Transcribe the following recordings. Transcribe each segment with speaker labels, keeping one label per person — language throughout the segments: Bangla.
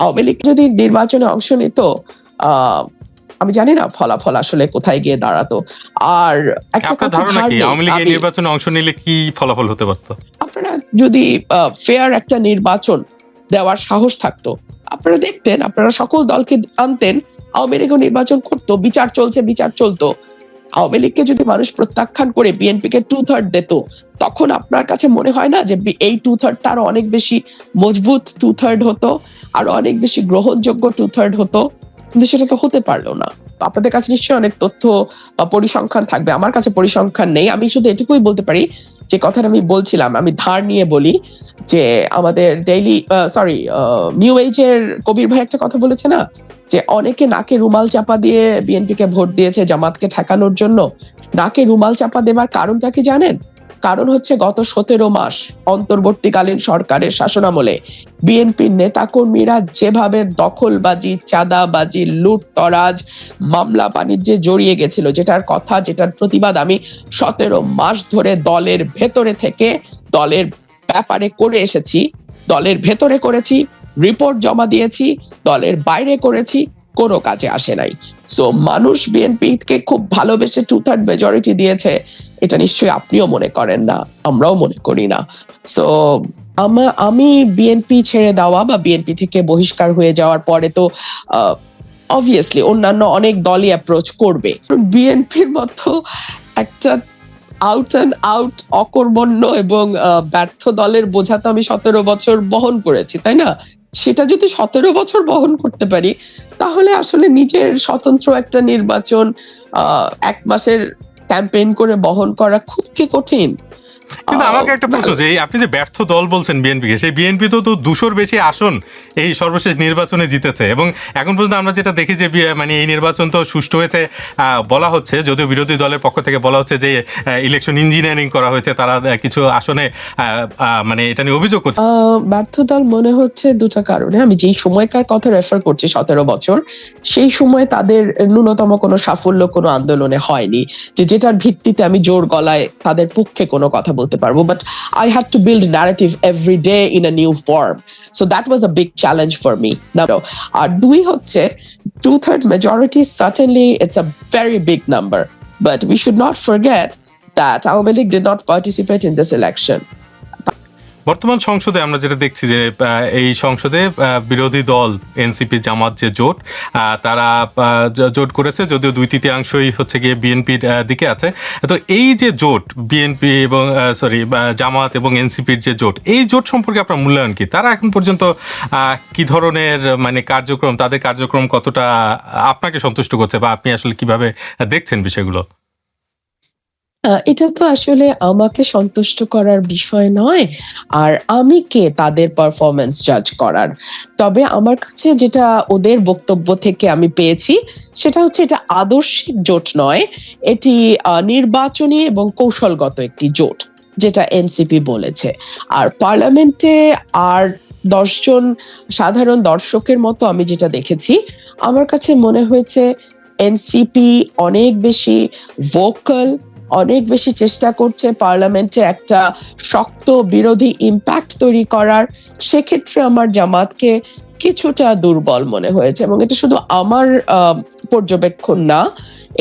Speaker 1: আওয়ামী লীগ যদি নির্বাচনে অংশ নিত, আমি জানি না ফলাফল আসলে কোথায় গিয়ে দাঁড়াতো। আর একটা
Speaker 2: আপনার ধারণা কি আওয়ামী লীগ এই নির্বাচনে অংশ নিলে কি ফলাফল হতে পারতো?
Speaker 1: আপনারা যদি ফেয়ার একটা নির্বাচন দেওয়ার সাহস থাকতো, আপনারা দেখতেন, আপনারা সকল দলকে আনতেন, আওয়ামী লীগও নির্বাচন করতো, বিচার চলতো। আওয়ামী লীগকে যদি মানুষ প্রত্যাখ্যান করে বিএনপিকে 2/3 দিত, তখন আপনার কাছে মনে হয় না যে এই 2/3 আরো অনেক বেশি মজবুত 2/3 হতো, আরো অনেক বেশি গ্রহণযোগ্য 2/3 হতো? কিন্তু সেটা তো হতে পারলো না। আপনাদের কাছে নিশ্চয়ই অনেক তথ্য বা পরিসংখ্যান থাকবে, আমার কাছে পরিসংখ্যান নেই। আমি শুধু এটুকুই বলতে পারি, যে কথাটা আমি বলছিলাম, আমি ধার নিয়ে বলি, যে আমাদের নিউ এজের কবির ভাই একটা কথা বলেছে না, যে অনেকে নাকে রুমাল চাপা দিয়ে বিএনপিকে ভোট দিয়েছে জামাতকে ঠেকানোর জন্য। নাকে রুমাল চাপা দেবার কারণটা কি জানেন? কারণ হচ্ছে গত 17 মাস অন্তর্বর্তীকালীন সরকারের শাসনামলে বিএনপির নেতাকর্মীরা যেভাবে দখলবাজি, চাঁদাবাজি, লুটতরাজ, মামলা বাণিজ্যে জড়িয়ে গেছিল, যেটার প্রতিবাদ আমি 17 মাস ধরে দলের ভেতরে থেকে দলের ব্যাপারে করে এসেছি। দলের ভেতরে করেছি, রিপোর্ট জমা দিয়েছি, দলের বাইরে করেছি, কোনো কাজে আসে নাই। সো মানুষ বিএনপিকে খুব ভালোবেসে 2/3 মেজরিটি দিয়েছে, এটা নিশ্চয়ই আপনিও মনে করেন না, আমরাও মনে করি না। সো আমি বিএনপি ছেড়ে দেওয়া বা বিএনপি থেকে বহিষ্কার হয়ে যাওয়ার পরে তো অবভিয়াসলি অন্যান্য অনেক দলই অ্যাপ্রোচ করবে। বিএনপির মতো একটা আউট অ্যান্ড আউট অকর্মণ্য এবং ব্যর্থ দলের বোঝা তো আমি 17 বছর বহন করেছি, তাই না? সেটা যদি 17 বছর বহন করতে পারি, তাহলে আসলে নিজের স্বতন্ত্র একটা নির্বাচন 1 মাসের ক্যাম্পেইন করে বহন করা খুব কি কঠিন।
Speaker 2: কিন্তু আমাকে একটা প্রশ্ন, যে আপনি যে ব্যর্থ দল বলছেন বিএনপিকে, সেই বিএনপি তো 200-র বেশি আসন এই সর্বশেষ নির্বাচনে জিতেছে, এবং এখন পর্যন্ত আমরা যেটা দেখি যে মানে এই নির্বাচন তো সুষ্ঠু হয়েছে বলা হচ্ছে, যদিও বিরোধী দলের পক্ষ থেকে বলা হচ্ছে যে ইলেকশন ইঞ্জিনিয়ারিং করা হয়েছে, তারা কিছু আসনে মানে এটা নিয়ে অভিযোগ করছে।
Speaker 1: ব্যর্থ দল মনে হচ্ছে দুটো কারণে। আমি যেই সময়কার কথা রেফার করছি 17 বছর, সেই সময় তাদের ন্যূনতম কোনো সাফল্য কোনো আন্দোলনে হয়নি, যেটার ভিত্তিতে আমি জোর গলায় তাদের পক্ষে কোনো কথা বলতে পারবো। But I had to build narrative every day in a new form. So that was a big challenge for me. আর 2 হচ্ছে 2/3 majority, certainly it's a very big number. But we should not forget that Awami League did not participate in this election.
Speaker 2: বর্তমান সংসদে আমরা যেটা দেখছি যে এই সংসদে বিরোধী দল এনসিপি জামাত যে জোট, তারা জোট করেছে, যদিও 2/3 হচ্ছে গিয়ে বিএনপির দিকে আছে। তো এই যে জোট বিএনপি এবং জামাত এবং এনসিপির যে জোট, এই জোট সম্পর্কে আপনার মূল্যায়ন কি? তারা এখন পর্যন্ত কি ধরনের মানে কার্যক্রম, তাদের কার্যক্রম কতটা আপনাকে সন্তুষ্ট করছে, বা আপনি আসলে কিভাবে দেখছেন বিষয়গুলো?
Speaker 1: এটা তো আসলে আমাকে সন্তুষ্ট করার বিষয় নয়, আর আমি কে তাদের পারফরমেন্স জাজ করার। তবে আমার কাছে যেটা ওদের বক্তব্য থেকে আমি পেয়েছি, সেটা হচ্ছে এটা আদর্শিক জোট নয়, এটি নির্বাচনী এবং কৌশলগত একটি জোট, যেটা এনসিপি বলেছে। আর পার্লামেন্টে আর 10 জন সাধারণ দর্শকের মতো আমি যেটা দেখেছি, আমার কাছে মনে হয়েছে এনসিপি অনেক বেশি ভোকাল, অনেক বেশি চেষ্টা করছে পার্লামেন্টে একটা শক্ত বিরোধী ইম্প্যাক্ট তৈরি করার। সেক্ষেত্রে আমার জামাতকে কিছুটা দুর্বল মনে হয়েছে, এবং এটা শুধু আমার পর্যবেক্ষণ না,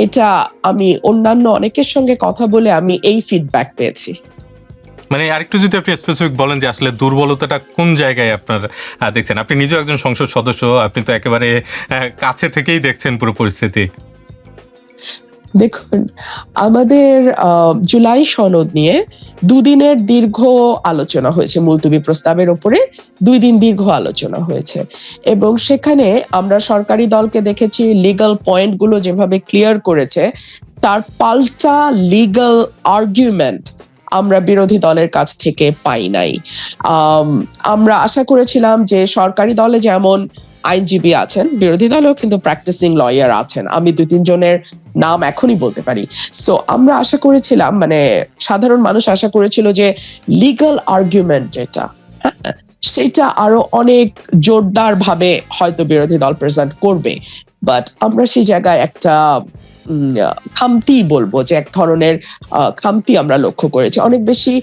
Speaker 1: এটা আমি অন্যান্য অনেকের সঙ্গে কথা বলে আমি এই ফিডব্যাক পেয়েছি।
Speaker 2: মানে আরেকটু যদি আপনি স্পেসিফিক বলেন যে আসলে দুর্বলতাটা কোন জায়গায় আপনার দেখছেন? আপনি নিজেও একজন সংসদ সদস্য, আপনি তো একেবারে কাছে থেকেই দেখছেন পুরো পরিস্থিতি।
Speaker 1: দেখুন, আমাদের জুলাই সনদ নিয়ে 2 দিনের দীর্ঘ আলোচনা হয়েছে, মুলতবি প্রস্তাবের উপরে 2 দিন দীর্ঘ আলোচনা হয়েছে, এবং সেখানে আমরা সরকারি দলকে দেখেছি লিগ্যাল পয়েন্টগুলো যেভাবে ক্লিয়ার করেছে, তার পাল্টা লিগ্যাল আর্গুমেন্ট আমরা বিরোধী দলের কাছ থেকে পাই নাই। আমরা আশা করেছিলাম যে সরকারি দলে যেমন আইনজীবী আছেন, বিরোধী দলেও কিন্তু প্র্যাকটিসিং লয়ার আছেন, আমি 2-3 জনের নাম এখনই বলতে পারি। সো আমরা আশা করেছিলাম, মানে সাধারণ মানুষ আশা করেছিল যে লিগ্যাল আর্গুমেন্ট যেটা, সেটা আরো অনেক জোরদার ভাবে হয়তো বিরোধী দল প্রেজেন্ট করবে। বাট আমরা সেই জায়গায় একটা খামতি বলবো, যে এক ধরনের খামতি আমরা লক্ষ্য করেছি। অনেক বেশি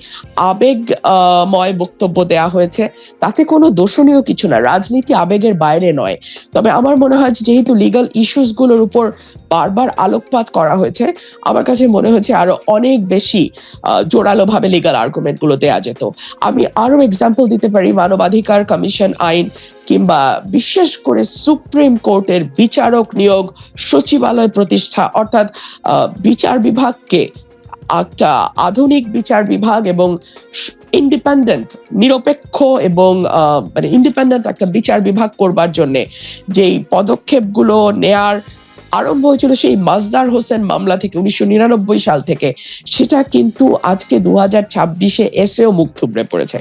Speaker 1: আবেগময় বক্তব্য দেয়া হয়েছে, তাতে কোনো দোষণীয় কিছু না, রাজনীতি আবেগের বাইরে নয়। তবে আমার মনে হয় যে যেহেতু লিগ্যাল ইস্যুস গুলোর উপর বারবার আলোকপাত করা হয়েছে, আমার কাছে মনে হচ্ছে আরো অনেক বেশি জোরালো ভাবে লিগ্যাল আর্গুমেন্ট গুলো দেয়া যেত। আমি আরো এক্সাম্পল দিতে পারি, মানবাধিকার কমিশন আইন কিংবা বিশেষ করে সুপ্রিম কোর্টের বিচারক নিয়োগ, সচিবালয় প্রতিষ্ঠা, অর্থাৎ বিচার বিভাগকে একটা আধুনিক বিচার বিভাগ এবং ইন্ডিপেন্ডেন্ট, নিরপেক্ষ এবং মানে ইন্ডিপেন্ডেন্ট একটা বিচার বিভাগ করবার জন্য যেই পদক্ষেপগুলো নেয়ার আরম্ভ হয়েছিল সেই মাজদার হোসেন মামলা থেকে 1999 সাল থেকে, সেটা কিন্তু আজকে 2026-এ এসেও মুখ থুবড়ে পড়েছে।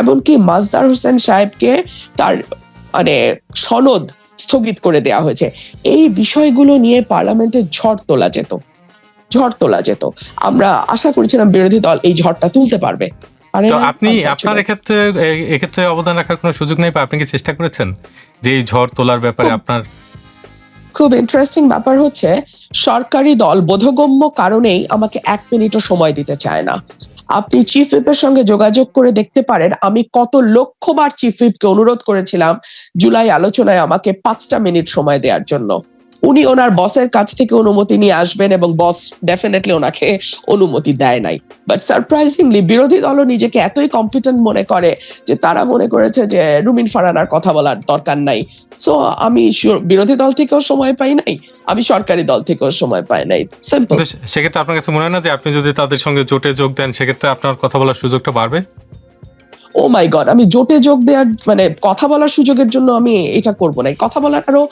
Speaker 1: এমনকি মাজদার হোসেন সাহেবকে তার মানে সনদ স্থগিত করে দেওয়া হয়েছে। এই বিষয়গুলো নিয়ে পার্লামেন্টে ঝড় তোলা যেত। আমরা আশা করেছিলাম বিরোধী দল এই ঝড়টা তুলতে পারবে।
Speaker 2: তো আপনি আপনার এক্ষেত্রে অবদান রাখার কোনো সুযোগ নেই, বা আপনি কি চেষ্টা করেছেন যে এই ঝড় তোলার ব্যাপারে আপনার?
Speaker 1: খুব ইন্টারেস্টিং ব্যাপার হচ্ছে, সরকারি দল বোধগম্য কারণেই আমাকে 1 মিনিটও সময় দিতে চায় না। আপনি চিফ হুইপের সঙ্গে যোগাযোগ করে দেখতে পারেন আমি কত লক্ষবার চিফ হুইপকে অনুরোধ করেছিলাম জুলাই আলোচনায় আমাকে 5টা মিনিট সময় দেওয়ার জন্য। উনি ওনার বসের কাছ থেকে অনুমতি নিয়ে আসবেন এবং বস ডেফিনেটলি ওনাকে অনুমতি দেয় নাই। বাট সারপ্রাইজিংলি বিরোধী দলও নিজেকে এতই কম্পিটেন্ট মনে করে যে তারা মনে করেছে যে রুমিন ফারহানার কথা বলার দরকার নাই। সো আমি বিরোধী দল থেকেও সময় পাই নাই, আমি সরকারি দল থেকেও সময় পাই নাই। সিম্পল।
Speaker 2: সেক্ষেত্রে আপনার কাছে মনে হয় না যে আপনি যদি তাদের সঙ্গে জোটে যোগ দেন সেক্ষেত্রে আপনার কথা বলার সুযোগটা বাড়বে?
Speaker 1: ও মাই গড, আমি জোটে যোগ দেওয়ার মানে কথা বলার সুযোগের জন্য আমি এটা করব না। কথা বলার আরো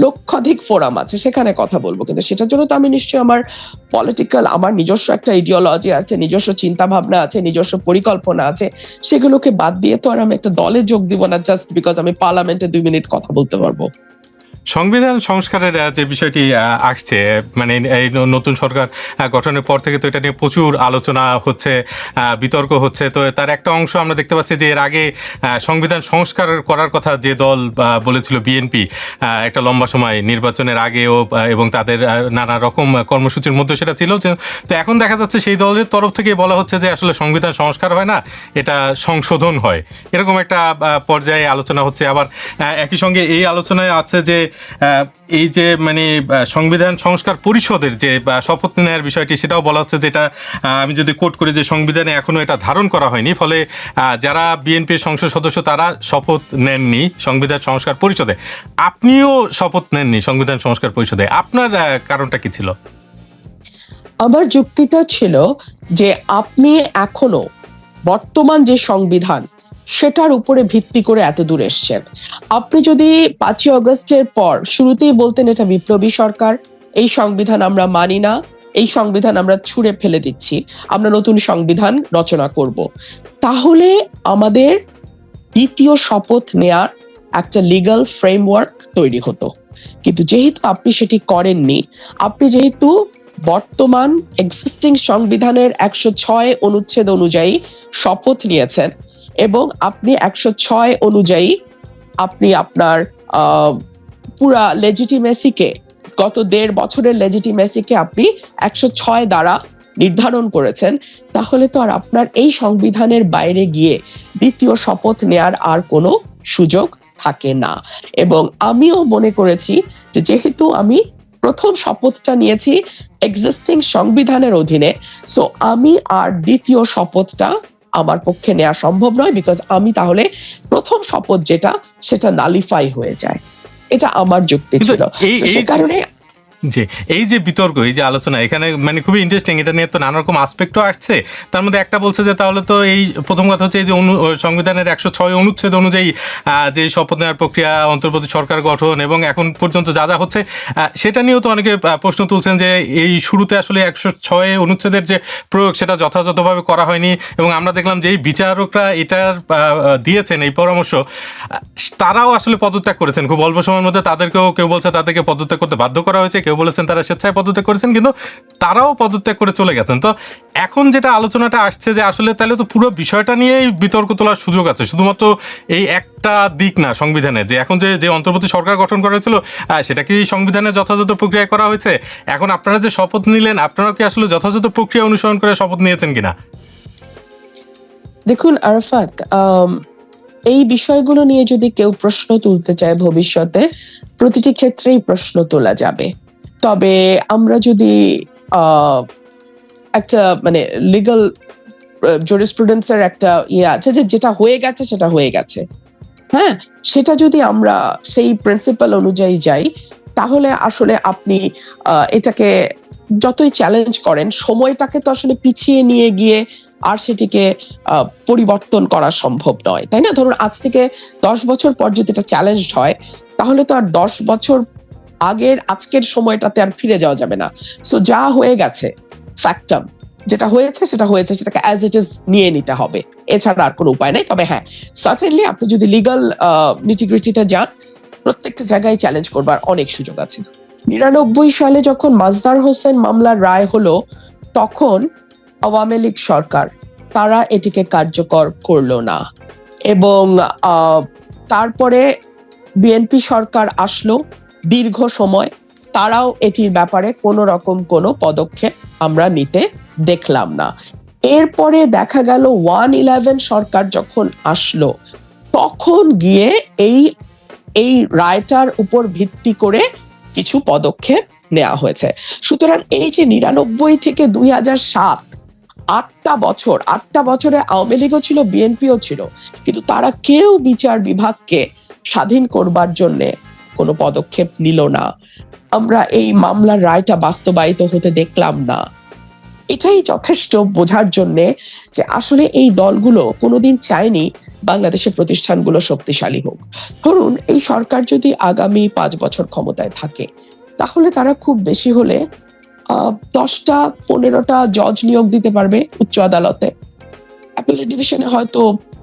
Speaker 1: লক্ষাধিক ফোরাম আছে, সেখানে কথা বলবো, কিন্তু সেটার জন্য তো আমি নিশ্চয়ই আমার পলিটিক্যাল, আমার নিজস্ব একটা ইডিওলজি আছে, নিজস্ব চিন্তা ভাবনা আছে, নিজস্ব পরিকল্পনা আছে, সেগুলোকে বাদ দিয়ে তো আর আমি একটা দলে যোগ দিব না জাস্ট বিকজ আমি পার্লামেন্টে 2 মিনিট কথা বলতে পারবো।
Speaker 2: সংবিধান সংস্কারের যে বিষয়টি আসছে, মানে এই নতুন সরকার গঠনের পর থেকে তো এটা নিয়ে প্রচুর আলোচনা হচ্ছে, বিতর্ক হচ্ছে। তো তার একটা অংশ আমরা দেখতে পাচ্ছি যে এর আগে সংবিধান সংস্কার করার কথা যে দল বলেছিল বিএনপি একটা লম্বা সময় নির্বাচনের আগেও, এবং তাদের নানা রকম কর্মসূচির মধ্যে সেটা ছিল। তো এখন দেখা যাচ্ছে সেই দলের তরফ থেকে বলা হচ্ছে যে আসলে সংবিধান সংস্কার হয় না, এটা সংশোধন হয়, এরকম একটা পর্যায়ে আলোচনা হচ্ছে। আবার একই সঙ্গে এই আলোচনায় আছে যে এই যে মানে সংবিধান সংস্কার পরিষদের যে শপথ নেওয়ার বিষয়টি, সেটাও বলা হচ্ছে, যেটা আমি যদি কোট করি যে সংবিধানে এখনো এটা ধারণ করা হয়নি, ফলে যারা বিএনপির সংসদ সদস্য তারা শপথ নেননি সংবিধান সংস্কার পরিষদে। আপনিও শপথ নেননি সংবিধান সংস্কার পরিষদে, আপনার কারণটা কি ছিল?
Speaker 1: আমার যুক্তিটা ছিল যে আপনি এখনো বর্তমান যে সংবিধান সেটার উপরে ভিত্তি করে এত দূর এসছেন। আপনি যদি 5ই অগস্টের পর শুরুতেই বলতেন এটা বিপ্লবী সরকার, এই সংবিধান আমরা মানি না, এই সংবিধান আমরা ছুঁড়ে ফেলে দিচ্ছি, আমরা নতুন সংবিধান রচনা করব, তাহলে আমাদের দ্বিতীয় শপথ নেয়ার একটা লিগ্যাল ফ্রেমওয়ার্ক তৈরি হতো। কিন্তু যেহেতু আপনি সেটি করেননি, আপনি যেহেতু বর্তমান এক্সিস্টিং সংবিধানের 106 অনুচ্ছেদ অনুযায়ী শপথ নিয়েছেন এবং আপনি 106 অনুযায়ী আপনি আপনার পুরা লেজিটিমেসিকে, গত 1.5 বছরের লেজিটিমেসিকে আপনি 106 দ্বারা নির্ধারণ করেছেন, তাহলে তো আর আপনার এই সংবিধানের বাইরে গিয়ে দ্বিতীয় শপথ নেয়ার আর কোনো সুযোগ থাকে না। এবং আমিও মনে করেছি যে যেহেতু আমি প্রথম শপথটা নিয়েছি এক্সিস্টিং সংবিধানের অধীনে, সো আমি আর দ্বিতীয় শপথটা আমার পক্ষে নেওয়া সম্ভব নয়, বিকজ আমি তাহলে প্রথম শপথ যেটা সেটা নালিফাই হয়ে যায়। এটা আমার যুক্তি ছিল। সে কারণে
Speaker 2: যে এই যে বিতর্ক, এই যে আলোচনা, এখানে মানে খুবই ইন্টারেস্টিং, এটা নিয়ে তো নানা রকম আসপেক্টও আসছে। তার মধ্যে একটা বলছে যে তাহলে তো এই প্রথম কথা হচ্ছে এই যে সংবিধানের 106 অনুচ্ছেদ অনুযায়ী যে শপথ নেওয়ার প্রক্রিয়া, অন্তর্বর্তী সরকার গঠন এবং এখন পর্যন্ত যা যা হচ্ছে, সেটা নিয়েও তো অনেকে প্রশ্ন তুলছেন যে এই শুরুতে আসলে 106 অনুচ্ছেদের যে প্রয়োগ সেটা যথাযথভাবে করা হয়নি। এবং আমরা দেখলাম যে এই বিচারকরা এটার দিয়েছেন এই পরামর্শ, তারাও আসলে পদত্যাগ করেছেন খুব অল্প সময়ের মধ্যে। তাদেরকেও কেউ বলছে তাদেরকে পদত্যাগ করতে বাধ্য করা হয়েছে, কেউ কেউ বলেছেন তারা স্বেচ্ছায় পদত্যাগ করেছেন, কিন্তু তারাও পদত্যাগ করে চলে গেছেন। তো এখন যেটা আলোচনাটা আসছে যে আসলে তাহলে তো পুরো বিষয়টা নিয়েই বিতর্ক তোলার সুযোগ আছে, শুধুমাত্র এই একটা দিক না সংবিধানে, যে এখন যে অন্তর্বর্তী সরকার গঠন করা হয়েছিল সেটা কি সংবিধানের যথাযথ প্রক্রিয়া করা হয়েছে? এখন আপনারা যে শপথ নিলেন, আপনারা কি আসলে যথাযথ প্রক্রিয়া অনুসরণ করে শপথ নিয়েছেন কিনা?
Speaker 1: দেখুন আরাফাত, এই বিষয়গুলো নিয়ে যদি কেউ প্রশ্ন তুলতে চায় ভবিষ্যতে, প্রতিটি ক্ষেত্রেই প্রশ্ন তোলা যাবে। তবে আমরা যদি একটা মানে লিগাল জুরিসপ্রুডেন্সের একটা আছে যে যেটা হয়ে গেছে সেটা হয়ে গেছে, হ্যাঁ, সেটা যদি আমরা সেই প্রিন্সিপাল অনুযায়ী যাই, তাহলে আসলে আপনি এটাকে যতই চ্যালেঞ্জ করেন, সময়টাকে তো আসলে পিছিয়ে নিয়ে গিয়ে আর সেটিকে পরিবর্তন করা সম্ভব নয়, তাই না? ধরুন আজ থেকে 10 বছর পর যদি এটা চ্যালেঞ্জ হয়, তাহলে তো আর 10 বছর আগের আজকের সময়টাতে আর ফিরে যাওয়া যাবে না। সো যা হয়ে গেছে, ফ্যাক্টাম, যেটা হয়েছে সেটা হয়েছে, সেটাকে অ্যাজ ইট ইজ নিয়ে নিতে হবে, এছাড়া আর কোনো উপায় নাই। তবে হ্যাঁ, সার্টেনলি আপনি যদি লিগাল নিটিগ্রিটিতে যান, প্রত্যেকটা জায়গায় চ্যালেঞ্জ করবার অনেক সুযোগ আছে। 99 সালে যখন মাজদার হোসেন মামলার রায় হলো, তখন আওয়ামী লীগ সরকার তারা এটিকে কার্যকর করলো না, এবং তারপরে বিএনপি সরকার আসলো দীর্ঘ সময়, তারাও এটির ব্যাপারে কোনো রকম কোনো পদক্ষেপ আমরা নিতে দেখলাম না। এরপরে দেখা গেল 111 সরকার যখন আসলো, তখন গিয়ে এই রায়টার উপর ভিত্তি করে কিছু পদক্ষেপ নেওয়া হয়েছে। সুতরাং এই যে 99 থেকে 2007, 8টা বছরে আওয়ামী লীগও ছিল, বিএনপিও ছিল, কিন্তু তারা কেউ বিচার বিভাগকে স্বাধীন করবার জন্য কোনো পদক্ষেপ নিল না। আমরা এই মামলার রায়টা বাস্তবায়িত হতে দেখলাম না। এটাই যথেষ্ট বোঝার জন্যে যে আসলে এই দলগুলো কোনোদিন চায়নি বাংলাদেশের প্রতিষ্ঠানগুলো শক্তিশালী হোক। ধরুন এই সরকার যদি আগামী 5 বছর ক্ষমতায় থাকে, তাহলে তারা খুব বেশি হলে 10টা 15টা জজ নিয়োগ দিতে পারবে উচ্চ আদালতে। অ্যাপিলেট ডিভিশনে হয়তো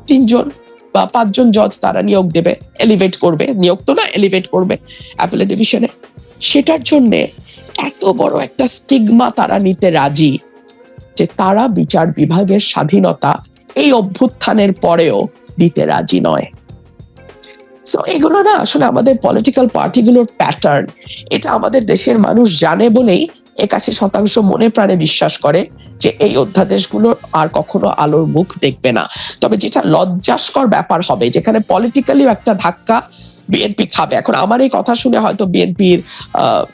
Speaker 1: 3 জন বা 5 জন জজ তারা নিয়োগ দেবে, এলিভেট করবে, নিয়োগ তো না, এলিভেট করবে অ্যাপিলেট ডিভিশনে। সেটার জন্য এত বড় একটা স্টিগমা তারা নিতে রাজি যে তারা বিচার বিভাগের স্বাধীনতা এই অভ্যুত্থানের পরেও দিতে রাজি নয়। সো এগুলো না আসলে আমাদের পলিটিক্যাল পার্টিগুলোর প্যাটার্ন। এটা আমাদের দেশের মানুষ জানে বলেই 81% মনে প্রাণে বিশ্বাস করে যে এই অধ্যাদেশগুলো আর কখনো আলোর মুখ দেখবে না। তবে যেটা লজ্জাস্কর ব্যাপার হবে, যেখানে পলিটিক্যালি একটা ধাক্কা বিএনপি খাবে। এখন আমার এই কথা শুনে হয়তো বিএনপির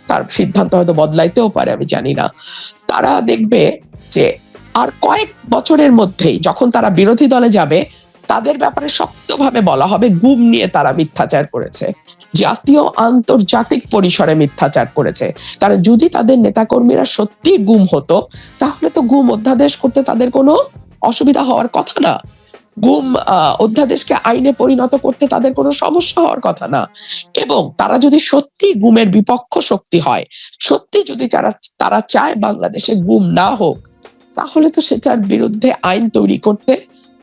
Speaker 1: তার সিদ্ধান্ত হয়তো বদলাইতেও পারে, আমি জানি না। তারা দেখবে যে আর কয়েক বছরের মধ্যেই যখন তারা বিরোধী দলে যাবে, তাদের ব্যাপারে শক্তভাবে বলা হবে গুম নিয়ে তারা মিথ্যাচার করেছে, জাতীয় আন্তর্জাতিক পরিসরে মিথ্যাচার করেছে। কারণ যদি তাদের নেতাকর্মীরা সত্যি গুম হতো, তাহলে তো গুম অধ্যাদেশ করতে তাদের কোনো অসুবিধা হওয়ার কথা না। গুম অধ্যাদেশকে আইনে পরিণত করতে তাদের কোনো সমস্যা হওয়ার কথা না। এবং তারা যদি সত্যি গুমের বিপক্ষ শক্তি হয়, সত্যি যদি তারা চায় বাংলাদেশে গুম না হোক, তাহলে তো সেটার বিরুদ্ধে আইন তৈরি করতে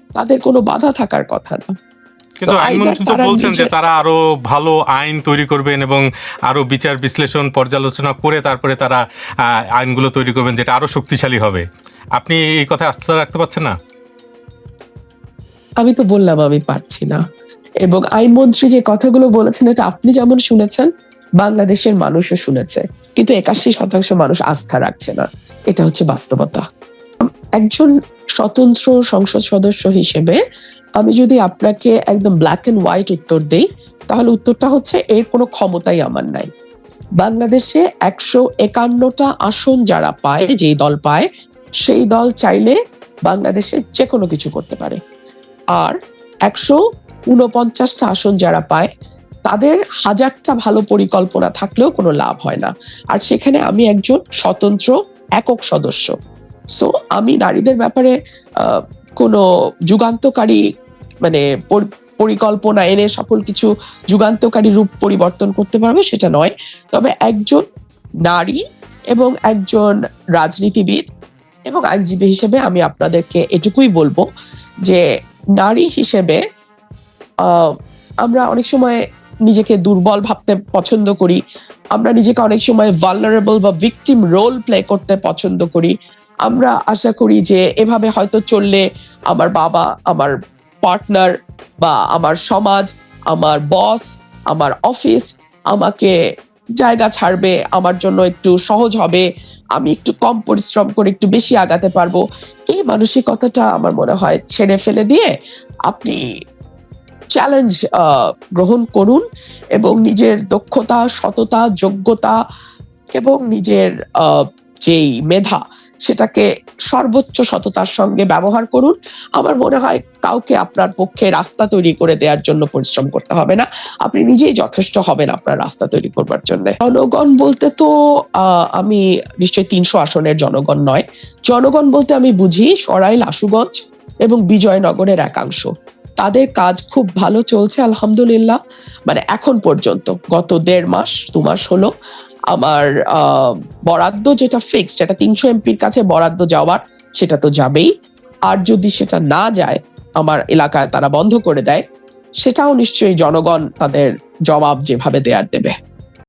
Speaker 1: তাদের কোনো বাধা থাকার কথা না।
Speaker 2: কিন্তু আইনমন্ত্রী তো বলছেন যে তারা আরো ভালো আইন তৈরি করবেন এবং আরো বিচার বিশ্লেষণ পর্যালোচনা করে তারপরে তারা আইনগুলো তৈরি করবেন, যেটা আরো শক্তিশালী হবে। আপনি এই কথা আস্থা রাখতে পারছেন না?
Speaker 1: আমি তো বললাম আমি পারছি না। এবং আইনমন্ত্রী যে কথাগুলো বলেছেন, এটা আপনি যেমন শুনেছেন, বাংলাদেশের মানুষও শুনেছে, কিন্তু 81% মানুষ আস্থা রাখছে না। এটা হচ্ছে বাস্তবতা। একজন স্বতন্ত্র সংসদ সদস্য হিসেবে আমি যদি আপনাকে একদম ব্ল্যাক এন্ড হোয়াইট উত্তর দেই, তাহলে উত্তরটা হচ্ছে এর কোনো ক্ষমতাই আমার নাই। বাংলাদেশে 151টা আসন যারা পায়, যেই দল পায়, সেই দল চাইলে বাংলাদেশে যে কোনো কিছু করতে পারে। আর 149টা আসন যারা পায়, তাদের হাজারটা ভালো পরিকল্পনা থাকলেও কোনো লাভ হয় না। আর সেখানে আমি একজন স্বতন্ত্র একক সদস্য। সো আমি নারীদের ব্যাপারে কোনো যুগান্তকারী মানে পরিকল্পনা এনে সকল কিছু যুগান্তকারী রূপ পরিবর্তন করতে পারবো সেটা নয়। তবে একজন নারী এবং একজন রাজনীতিবিদ এবং আইনজীবী হিসেবে আমি আপনাদেরকে এটুকুই বলবো যে নারী হিসেবে আমরা অনেক সময় নিজেকে দুর্বল ভাবতে পছন্দ করি, আমরা নিজেকে অনেক সময় ভালনারেবল বা ভিকটিম রোল প্লে করতে পছন্দ করি। আমরা আশা করি যে এভাবে হয়তো চললে আমার বাবা, আমার পার্টনার বা আমার সমাজ, আমার বস, আমার অফিস আমাকে জায়গা ছাড়বে, আমার জন্য একটু সহজ হবে, আমি একটু কম পরিশ্রম করে একটু বেশি আগাতে পারবো। এই মানসিকতাটা আমার মনে হয় ছেড়ে ফেলে দিয়ে আপনি চ্যালেঞ্জ গ্রহণ করুন এবং নিজের দক্ষতা, সততা, যোগ্যতা এবং নিজের যেই মেধা সেটাকে সর্বোচ্চ সততার সঙ্গে ব্যবহার করুন। আমার মনে হয় কাউকে আপনার পক্ষে রাস্তা তৈরি করে দেওয়ার জন্য পরিশ্রম করতে হবে না, আপনি নিজেই যথেষ্ট হবেন আপনার রাস্তা তৈরি করবার জন্য। জনগণ বলতে তো আমি নিশ্চয়ই ৩০০ আসনের জনগণ নয়। জনগণ বলতে আমি বুঝি সরাইল, আশুগঞ্জ এবং বিজয়নগরের একাংশ। তাদের কাজ খুব ভালো চলছে আলহামদুলিল্লাহ। মানে এখন পর্যন্ত গত ১.৫ মাস ২ মাস হলো আমার বরাদ্দ যেটা ফিক্সড, যেটা ৩০০ এমপির কাছে বরাদ্দ যাওয়ার, সেটা তো যাবেই। আর যদি সেটা না যায়, আমার এলাকায় তারা বন্ধ করে দেয়, সেটাও নিশ্চয়ই জনগণ তাদের জবাব যেভাবে দেয়ার দেবে।